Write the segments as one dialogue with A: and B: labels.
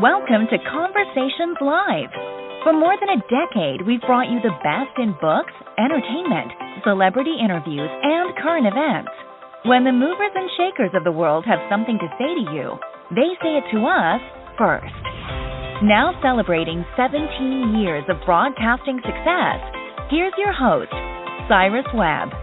A: Welcome to Conversations Live. For more than a decade, we've brought you the best in books, entertainment, celebrity interviews, and current events. When the movers and shakers of the world have something to say to you, they say it to us first. Now celebrating 17 years of broadcasting success, here's your host, Cyrus Webb.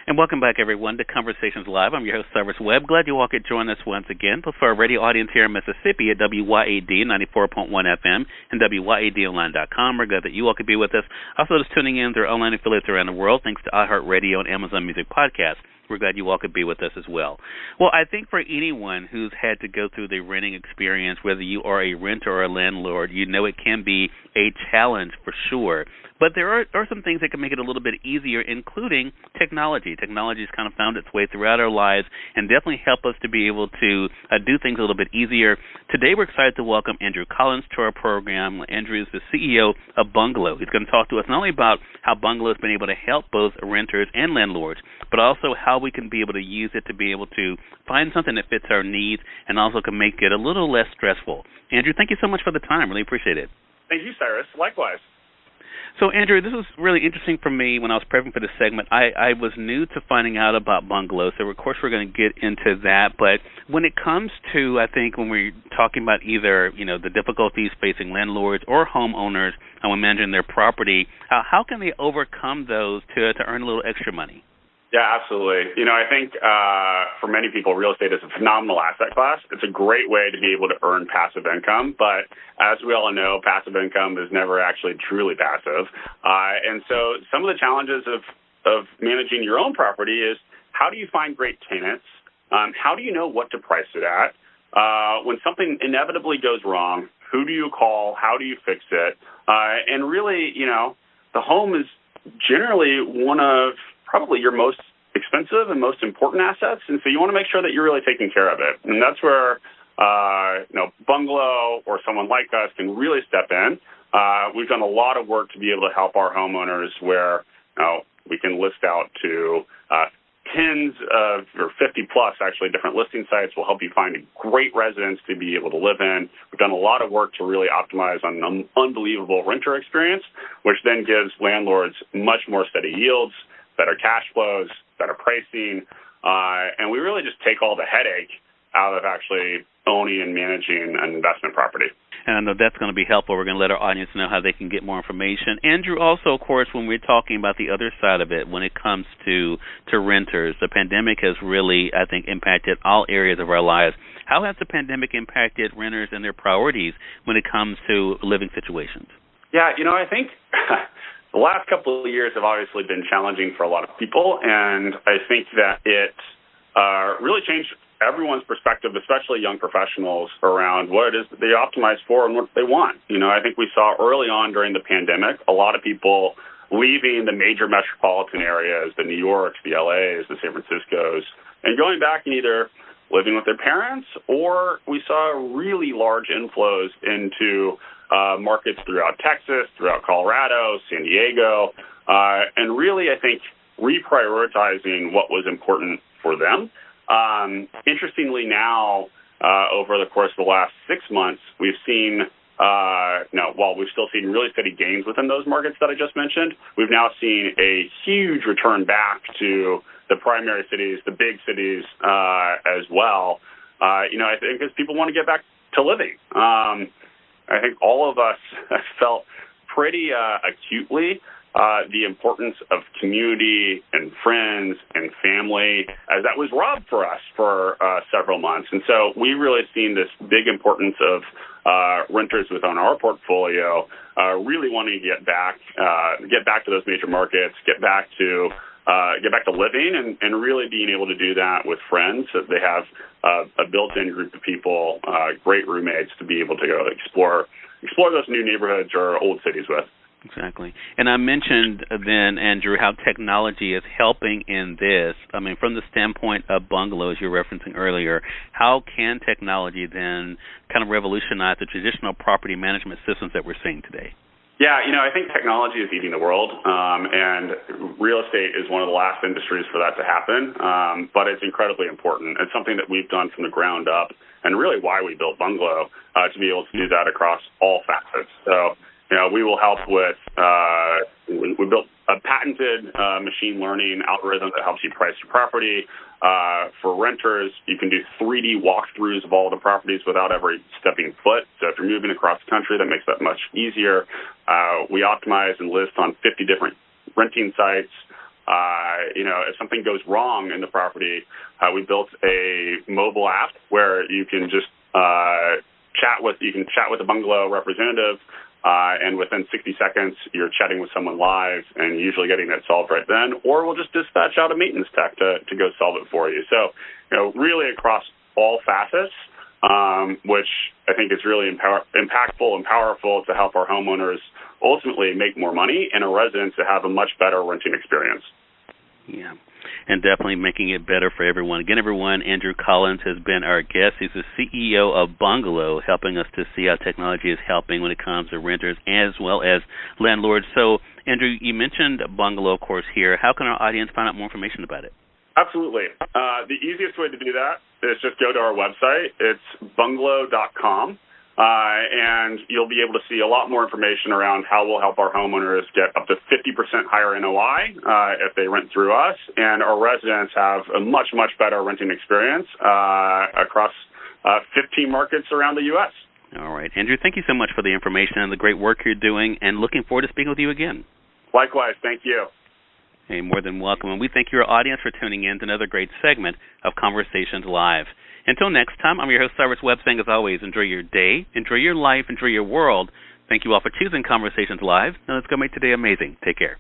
B: And welcome back, everyone, to Conversations Live. I'm your host, Cyrus Webb. Glad you all could join us once again. Plus, for our radio audience here in Mississippi at WYAD 94.1 FM and WYADonline.com, we're glad that you all could be with us. Also, just tuning in through online affiliates around the world, thanks to iHeartRadio and Amazon Music Podcasts. We're glad you all could be with us as well. Well, I think for anyone who's had to go through the renting experience, whether you are a renter or a landlord, you know it can be a challenge for sure. But there are some things that can make it a little bit easier, including technology. Technology has kind of found its way throughout our lives and definitely help us to be able to do things a little bit easier. Today we're excited to welcome Andrew Collins to our program. Andrew is the CEO of Bungalow. He's going to talk to us not only about how Bungalow has been able to help both renters and landlords, but also how we can be able to use it to be able to find something that fits our needs and also can make it a little less stressful. Andrew, thank you so much for the time. Really appreciate it.
C: Thank you, Cyrus. Likewise.
B: So, Andrew, this was really interesting for me when I was prepping for this segment. I was new to finding out about Bungalow, so of course we're going to get into that. But when it comes to, I think, when we're talking about either, the difficulties facing landlords or homeowners when managing their property, how can they overcome those to earn a little extra money?
C: Yeah, absolutely. I think for many people, real estate is a phenomenal asset class. It's a great way to be able to earn passive income. But as we all know, passive income is never actually truly passive. And so some of the challenges of managing your own property is how do you find great tenants? How do you know what to price it at? When something inevitably goes wrong, who do you call? How do you fix it? And really, the home is generally one of probably your most expensive and most important assets, and so you want to make sure that you're really taking care of it. And that's where, Bungalow or someone like us can really step in. We've done a lot of work to be able to help our homeowners where we can list out to tens of, or 50-plus, actually, different listing sites will help you find a great residence to be able to live in. We've done a lot of work to really optimize on an unbelievable renter experience, which then gives landlords much more steady yields, better cash flows, better pricing, and we really just take all the headache out of actually owning and managing an investment property.
B: And I know that's going to be helpful. We're going to let our audience know how they can get more information. Andrew, also, of course, when we're talking about the other side of it, when it comes to renters, the pandemic has really, I think, impacted all areas of our lives. How has the pandemic impacted renters and their priorities when it comes to living situations?
C: Yeah, I think the last couple of years have obviously been challenging for a lot of people, and I think that it really changed everyone's perspective, especially young professionals, around what it is that they optimize for and what they want. I think we saw early on during the pandemic a lot of people leaving the major metropolitan areas, the New Yorks, the LAs, the San Franciscos, and going back and either living with their parents, or we saw really large inflows into markets throughout Texas, throughout Colorado, San Diego, and really, I think, reprioritizing what was important for them. Interestingly now, over the course of the last 6 months, we've seen, while we've still seen really steady gains within those markets that I just mentioned, we've now seen a huge return back to the primary cities, the big cities as well. I think as people want to get back to living. I think all of us have felt pretty acutely the importance of community and friends and family, as that was robbed for us for several months. And so we really seen this big importance of renters within our portfolio really wanting to get back to those major markets, get back to living, and really being able to do that with friends, that they have a built-in group of people, great roommates to be able to go explore those new neighborhoods or old cities with.
B: Exactly. And I mentioned then, Andrew, how technology is helping in this. I mean, from the standpoint of Bungalow, as you were referencing earlier, how can technology then kind of revolutionize the traditional property management systems that we're seeing today?
C: Yeah, I think technology is eating the world, and real estate is one of the last industries for that to happen, but it's incredibly important. It's something that we've done from the ground up and really why we built Bungalow, to be able to do that across all facets. So, we will help with, we built a patented machine learning algorithm that helps you price your property. For renters, you can do 3D walkthroughs of all the properties without ever stepping foot. So if you're moving across the country, that makes that much easier. We optimize and list on 50 different renting sites. If something goes wrong in the property, we built a mobile app where you can just chat with a Bungalow representative, and within 60 seconds, you're chatting with someone live and usually getting that solved right then, or we'll just dispatch out a maintenance tech to go solve it for you. So, really across all facets, which I think is really impactful and powerful to help our homeowners ultimately make more money and our residents to have a much better renting experience.
B: Yeah, and definitely making it better for everyone. Again, everyone, Andrew Collins has been our guest. He's the CEO of Bungalow, helping us to see how technology is helping when it comes to renters as well as landlords. So, Andrew, you mentioned Bungalow, of course, here. How can our audience find out more information about it?
C: Absolutely. The easiest way to do that is just go to our website. It's bungalow.com. And you'll be able to see a lot more information around how we'll help our homeowners get up to 50% higher NOI if they rent through us, and our residents have a much, much better renting experience across 15 markets around the U.S.
B: All right. Andrew, thank you so much for the information and the great work you're doing, and looking forward to speaking with you again.
C: Likewise. Thank you.
B: Hey, more than welcome. And we thank your audience for tuning in to another great segment of Conversations Live. Until next time, I'm your host, Cyrus Webb, saying as always, enjoy your day, enjoy your life, enjoy your world. Thank you all for choosing Conversations Live. Now let's go make today amazing. Take care.